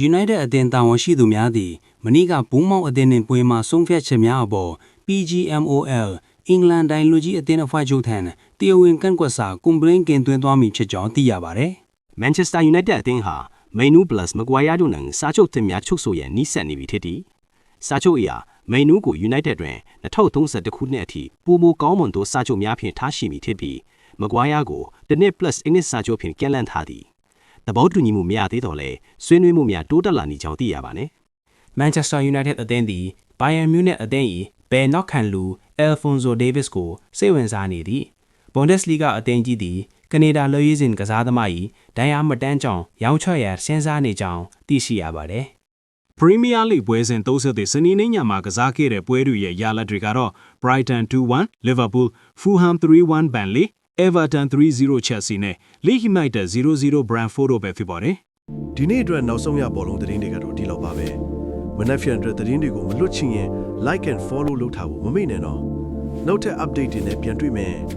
United အသင်းတာဝန်ရှိသူများသည်မနေ့ကဘုံမောက်အသင်းနှင့်ပွဲမှာဆုံးဖြတ်ချက်များအပေါ် PGMOL အင်္ဂလန်တိုင်းလူကြီးအသင်းအဖွဲ့ချုပ်ထံတရားဝင်ကန့်ကွက်စာကွန်ပလင်းကင်သွင်းသွားမည်ဖြစ်ကြောင်းသိရပါတယ်။ Manchester United အသင်းဟာ Mainu Plus မကွာရတို့နှင့်စာချုပ်သစ်များချုပ်ဆိုရန်နှိစက်နေပြီဖြစ်သည်။စာချုပ်အရ Mainu ကို United တွင်2031ခုနှစ်အထိပိုမိုကောင်းမွန်သောစာချုပ်များဖြင့်ထားရှိမည်ဖြစ်ပြီးမကွာရကိုတစ်နှစ် plus အနှစ်စာချုပ်ဖြင့်ကန့်လန့်ထားသည်။သဘောတူညီမှုမရသေးတော့လဲဆွေးနွေးမှုများတိုးတက်လာနေကြောင်းသိရပါသည်။ Manchester United အသင်းသည် Bayern Munich အသင်း၏ဘယ်နောက်ခံလူ Alphonso Davies ကိုစိတ်ဝင်စားနေသည်။ Bundesliga အသင်းကြီးသည်ကနေဒါလူရေးစဉ်ကစားသမား၏ဒဏ်ရာမတန်းကြောင်းရောင်းချရစဉ်းစားနေကြောင်းသိရှိရပါတယ်။ Premier League ပွဲစဉ်30စနေနေ့ညမှာကစားခဲ့တဲ့ပွဲတွေရဲ့ရလဒ်တွေကတော့ Brighton 2-1, Liverpool, Fulham 3-1, Burnley, Everton 3-0 Chelsea နဲ့ Leeds United 0-0 Brentford တို့ပဲဖြစ်ပါတယ်။ဒီနေ့အတွက်နောက်ဆုံးရဘောလုံးသတင်းတွေကတော့ဒီလောက်ပါပဲ။မနက်ဖြန်အတွက်သတင်းတွေကိုမလွတ်ချင်ရင် like and follow လုပ်ထားဖို့မမေ့နဲ့တော့။နောက်ထပ် update တွေနဲ့ပြန်တွေ့မယ်။